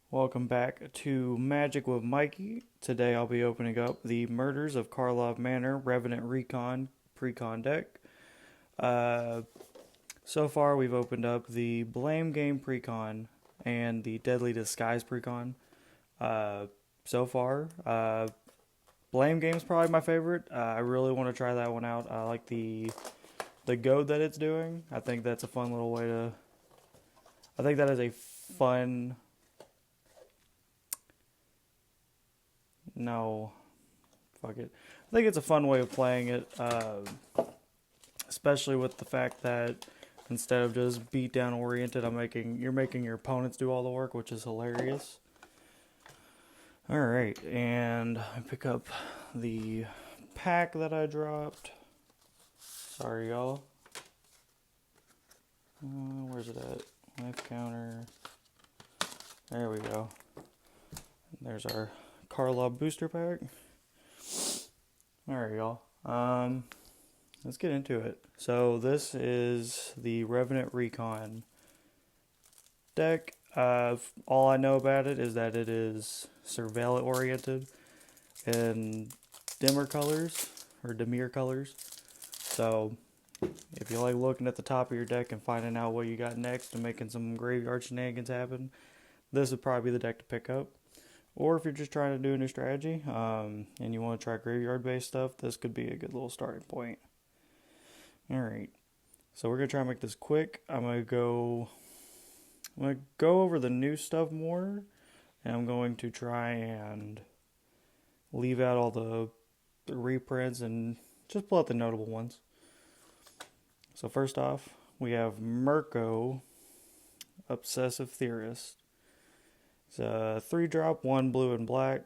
Welcome back to Magic with Mikey. Today I'll be opening up the Murders of Karlov Manor Revenant Recon Precon deck. Uh, so far we've opened up the Blame Game Precon and the Deadly Disguise Precon. Uh, so far, Blame Game's probably my favorite. I really want to try that one out. I like the goad that it's doing. I think that's a fun little way to. I think that is a fun. No, fuck it. I think it's a fun way of playing it, especially with the fact that instead of just beat down oriented, you're making your opponents do all the work, which is hilarious. All right, and I pick up the pack that I dropped. Sorry, y'all. Where's it at? Life counter. There we go. There's our Karlov booster pack. All right, y'all. Let's get into it. So this is the Revenant Recon deck. All I know about it is that it is surveil oriented and dimmer colors. So if you like looking at the top of your deck and finding out what you got next and making some graveyard shenanigans happen, this would probably be the deck to pick up. Or if you're just trying to do a new strategy and you want to try graveyard based stuff, this could be a good little starting point. Alright, so we're going to try and make this quick. I'm going to go over the new stuff more, and I'm going to try and leave out all the reprints and just pull out the notable ones. So first off, we have Mirko, Obsessive Theorist. It's a 3-drop, 1 blue and black.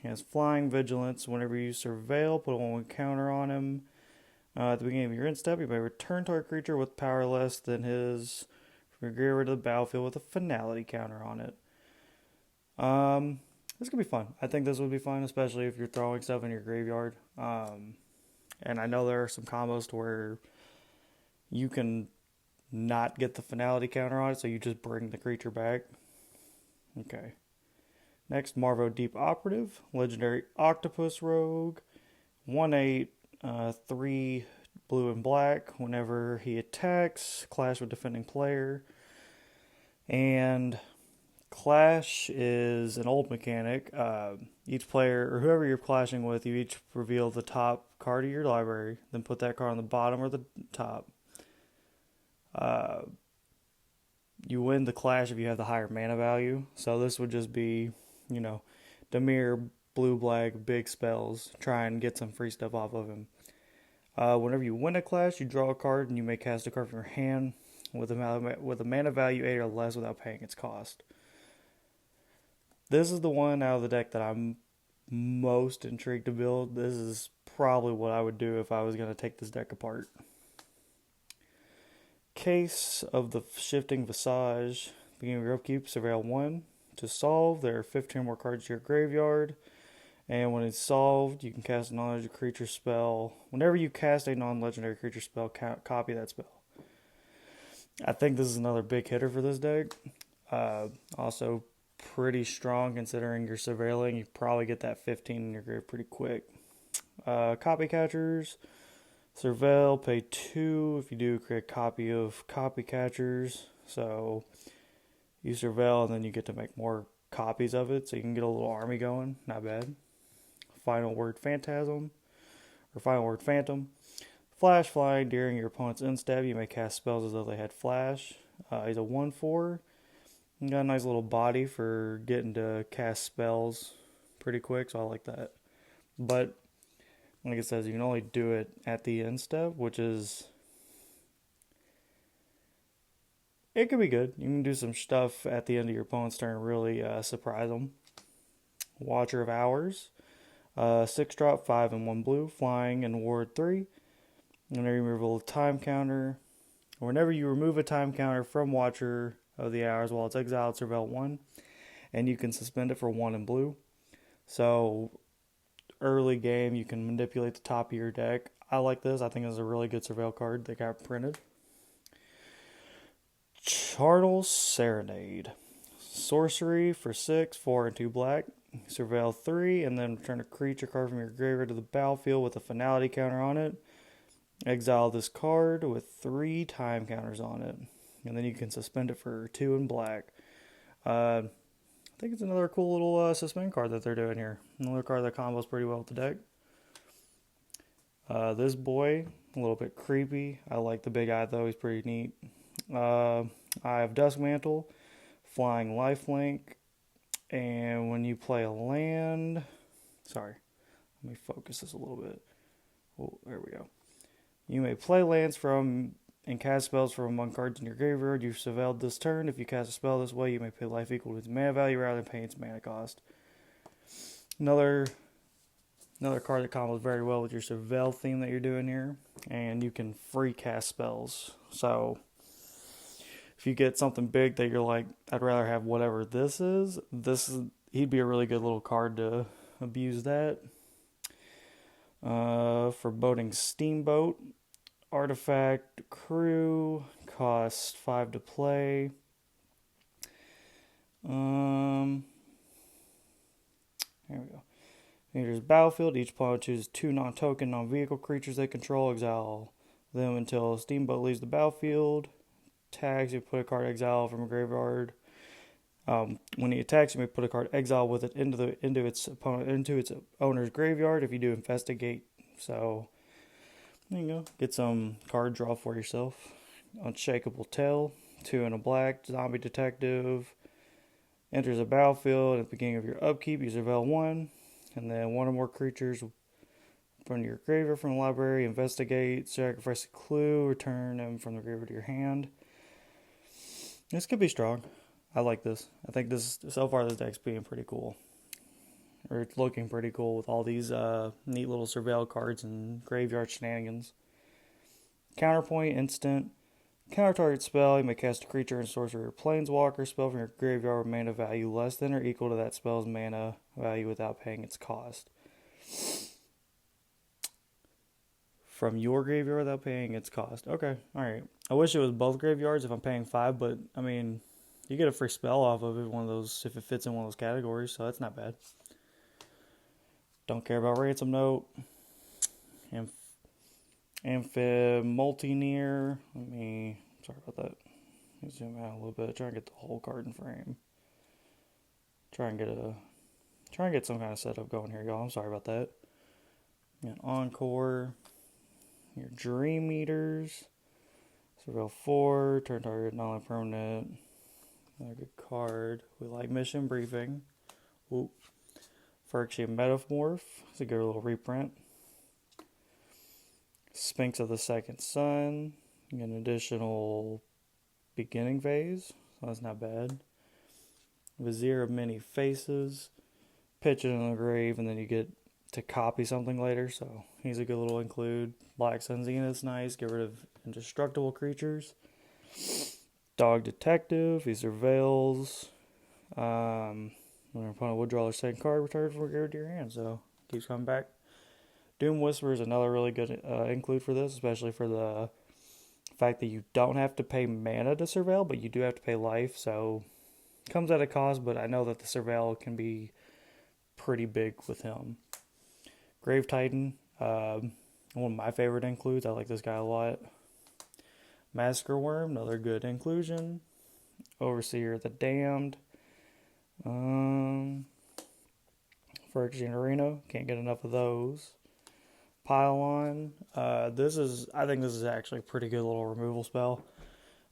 He has Flying Vigilance. Whenever you surveil, put a 1 counter on him. At the beginning of your end step, you may return target creature with power less than his from your graveyard to the battlefield with a finality counter on it. This could be fun. I think this would be fun, especially if you're throwing stuff in your graveyard. And I know there are some combos to where you can not get the finality counter on it, so you just bring the creature back. Okay. Next, Marvo Deep Operative, Legendary Octopus Rogue, 1/8, 3 blue and black. Whenever he attacks, clash with defending player. And clash is an old mechanic. Each player, or whoever you're clashing with, you each reveal the top card of your library, then put that card on the bottom or the top. You win the clash if you have the higher mana value. So this would just be, Demir, blue, black, big spells. Try and get some free stuff off of him. Whenever you win a clash, you draw a card and you may cast a card from your hand with a mana value 8 or less without paying its cost. This is the one out of the deck that I'm most intrigued to build. This is probably what I would do if I was going to take this deck apart. Case of the Shifting Visage. Beginning of your upkeep, surveil 1. To solve, there are 15 more cards to your graveyard. And when it's solved, you can cast a non-legendary creature spell. Whenever you cast a non-legendary creature spell, copy that spell. I think this is another big hitter for this deck. Also, pretty strong considering you're surveilling. You probably get that 15 in your grave pretty quick. Copy Catchers. Surveil, pay 2. If you do, create a copy of Copy Catchers. So you surveil and then you get to make more copies of it. So you can get a little army going. Not bad. Final Word Phantasm. Or Final Word Phantom. Flash flying during your opponent's end step. You may cast spells as though they had flash. He's a 1/4. He got a nice little body for getting to cast spells pretty quick, so I like that. But like it says, you can only do it at the end step, which is... It could be good. You can do some stuff at the end of your opponent's turn and really surprise them. Watcher of Hours. 6-drop, 5 and 1 blue, flying and ward 3. Whenever you remove a time counter, or whenever you remove a time counter from Watcher of the Hours while it's exiled, surveil 1. And you can suspend it for 1 in blue. So early game, you can manipulate the top of your deck. I like this. I think this is a really good surveil card that got printed. Charnel Serenade. sorcery for 6, 4, and 2 black. Surveil 3, and then return a creature card from your graveyard to the battlefield with a finality counter on it. Exile this card with 3 time counters on it. And then you can suspend it for 2 and black. I think it's another cool little suspend card that they're doing here. Another card that combos pretty well with the deck. This boy, a little bit creepy. I like the big eye though, he's pretty neat. I have Dusk Mantle, Flying Lifelink, and when you play a land... Sorry, let me focus this a little bit. Oh, there we go. You may play lands from and cast spells from among cards in your graveyard you've surveilled this turn. If you cast a spell this way, you may pay life equal to its mana value rather than paying its mana cost. Another card that combos very well with your surveil theme that you're doing here. And you can free cast spells. So if you get something big that you're like, I'd rather have whatever this is, he'd be a really good little card to abuse that. Foreboding Steamboat, Artifact Crew, cost 5 to play. Here we go. Enters battlefield. Each opponent chooses 2 non-token, non-vehicle creatures they control. Exile them until Steamboat leaves the battlefield. Tags, you put a card exile from a graveyard. When he attacks, you may put a card exile with it into its owner's graveyard. If you do, investigate. So there you go. Get some card draw for yourself. Unshakable Tail, 2 and a black. Zombie Detective enters a battlefield at the beginning of your upkeep. You surveil 1, and then 1 or more creatures from your graveyard from the library. Investigate, sacrifice a clue, return them from the graveyard to your hand. This could be strong. I like this. I think so far this deck's being pretty cool. Or it's looking pretty cool with all these neat little surveil cards and graveyard shenanigans. Counterpoint, instant. Counter target spell, you may cast a creature and sorcerer or planeswalker spell from your graveyard with mana value less than or equal to that spell's mana value without paying its cost. From your graveyard without paying its cost. Okay, alright. I wish it was both graveyards if I'm paying 5, but I mean, you get a free spell off of it, if it fits in one of those categories, so that's not bad. Don't care about Ransom Note. Amphib Multineer. Sorry about that. Let me zoom out a little bit. Try and get the whole card in frame. Try and get some kind of setup going here, y'all. I'm sorry about that. And Encore. Your Dream Eaters. Surveil 4. Turn target non-permanent. Another good card. We like Mission Briefing. Whoop. Phyrexian Metamorph. It's a good little reprint. Sphinx of the Second Sun. You get an additional beginning phase, so that's not bad. Vizier of Many Faces. Pitch it in the grave, and then you get to copy something later, so he's a good little include. Black Sun Zenith's nice. Get rid of indestructible creatures. Dog Detective. He surveils. When your opponent would draw their second card, return from your to your hand, so keeps coming back. Doom Whisper is another really good include for this, especially for the fact that you don't have to pay mana to surveil, but you do have to pay life, so it comes at a cost, but I know that the surveil can be pretty big with him. Grave Titan, one of my favorite includes. I like this guy a lot. Massacre Worm, another good inclusion. Overseer of the Damned. Phyrexian Arena, can't get enough of those. Pylon. I think this is actually a pretty good little removal spell.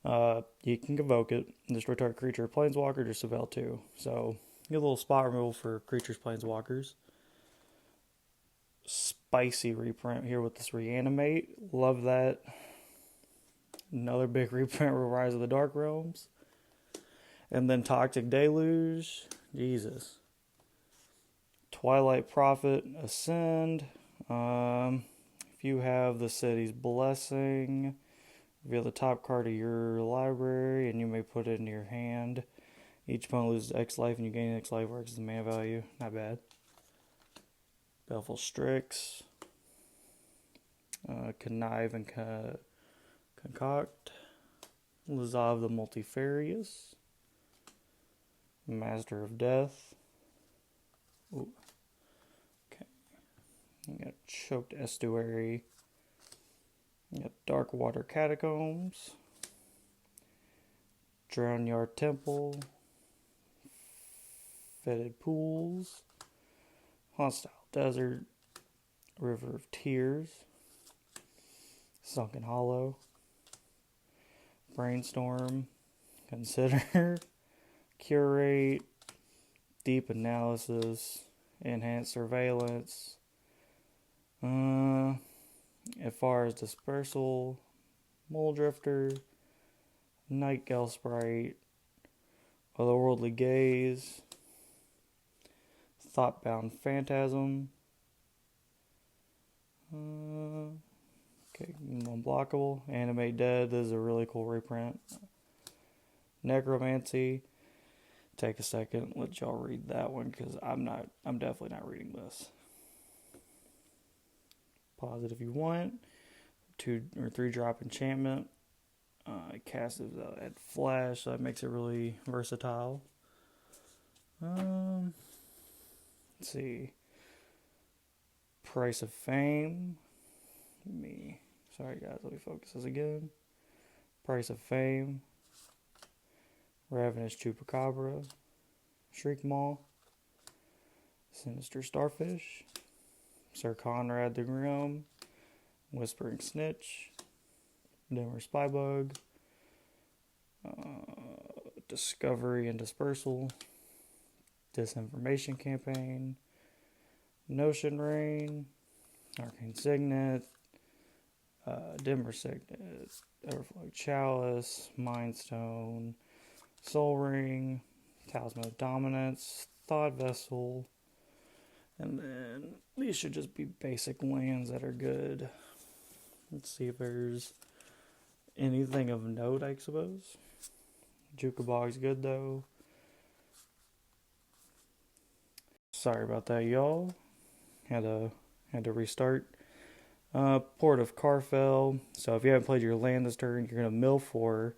You can convoke it, just return a creature or planeswalker, just surveil 2. So, you get a little spot removal for creatures, planeswalkers. Spicy reprint here with this Reanimate. Love that. Another big reprint with Rise of the Dark Realms. And then Toxic Deluge. Jesus. Twilight Prophet. Ascend. If you have the City's Blessing, reveal the top card of your library, and you may put it in your hand. Each opponent loses X life, and you gain X life works as the mana value. Not bad. Baleful Strix. Connive and Concoct. Lazav the Multifarious. Master of Death. Ooh. Okay. You got Choked Estuary. You got Dark Water Catacombs. Drown Yard Temple. Fetid Pools. Hostile Desert. River of Tears. Sunken Hollow. Brainstorm. Consider. Curate. Deep Analysis. Enhanced Surveillance. As far as Dispersal, Mole Drifter, Night Gale Sprite, Otherworldly Gaze, Thoughtbound Phantasm, okay, Unblockable, Animate Dead. This is a really cool reprint. Necromancy. Take a second, let y'all read that one because I'm definitely not reading this. Pause it if you want. 2 or 3 drop enchantment. It casts it at flash, so that makes it really versatile. Let's see. Price of Fame. Sorry guys, let me focus this again. Price of Fame. Ravenous Chupacabra. Shriek Maw. Sinister Starfish. Sir Conrad the Grim. Whispering Snitch. Dimmer Spybug. Discovery and Dispersal. Disinformation Campaign. Notion Rain. Arcane Signet. Dimmer Signet. Everflow Chalice. Mind Stone. Soul Ring. Talisman of Dominance. Thought Vessel. And then these should just be basic lands that are good. Let's see if there's anything of note, I suppose. Jukabog's good though. Sorry about that, y'all. Had to restart. Port of Carfell. So if you haven't played your land this turn, you're gonna mill 4,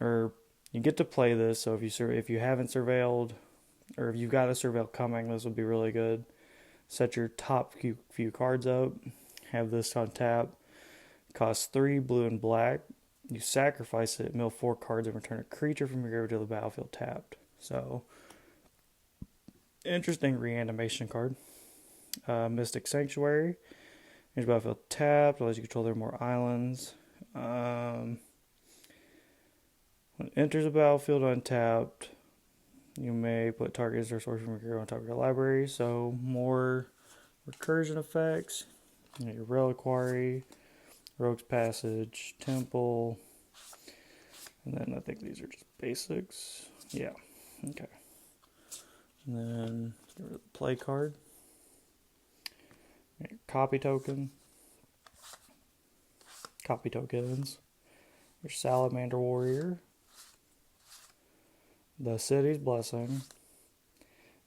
or you get to play this. So if you haven't surveilled, or if you've got a surveil coming, this would be really good. Set your top few cards up. Have this on tap. Costs 3 blue and black. You sacrifice it, mill 4 cards, and return a creature from your graveyard to the battlefield tapped. So, interesting reanimation card. Mystic Sanctuary. Your battlefield tapped. Allows you to control their more islands. When it enters the battlefield untapped, you may put target resource from your graveyard on top of your library. So, more recursion effects. You know, your Reliquary. Rogue's Passage, Temple, and then I think these are just basics. Yeah, okay. And then get rid of the play card. Your copy token. Copy tokens. Your Salamander Warrior. The City's Blessing.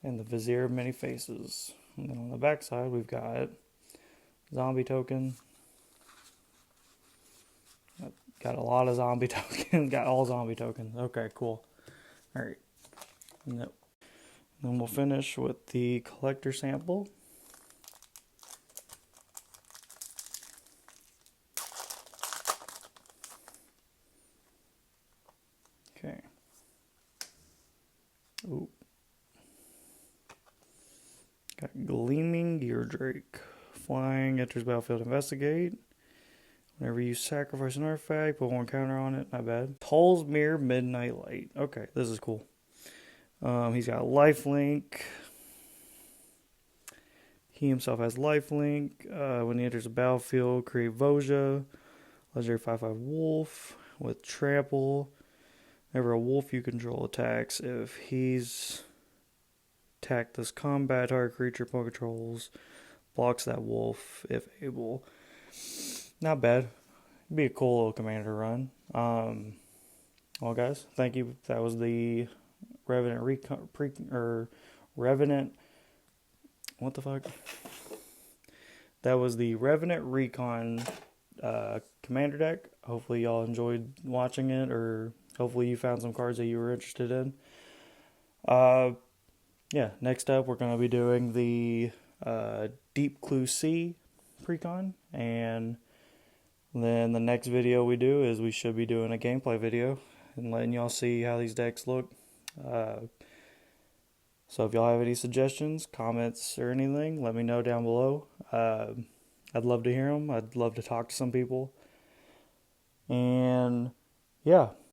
And the Vizier of Many Faces. And then on the back side we've got Zombie Token. Got a lot of zombie tokens. Got all zombie tokens. Okay, cool. Alright. Then we'll finish with the collector sample. Okay. Ooh. Got Gleaming Geardrake. Flying, enters battlefield, investigate. Whenever you sacrifice an artifact, put 1 counter on it. Not bad. Toll's Mirror, Midnight Light. Okay, this is cool. He's got lifelink. He himself has lifelink. When he enters the battlefield, create Voja. Legendary 5/5 Wolf with Trample. Whenever a wolf you control attacks, if he's attacked this combat, target creature opponent controls blocks that wolf if able. Not bad. It'd be a cool little commander run. Well, guys, thank you. That was the Revenant Recon, Revenant. What the fuck? That was the Revenant Recon commander deck. Hopefully, y'all enjoyed watching it, or hopefully, you found some cards that you were interested in. Uh, yeah, next up we're going to be doing the Deep Clue C Precon, and then the next video we do is we should be doing a gameplay video and letting y'all see how these decks look. Uh, so if y'all have any suggestions, comments, or anything, let me know down below. I'd love to hear them. I'd love to talk to some people. And yeah,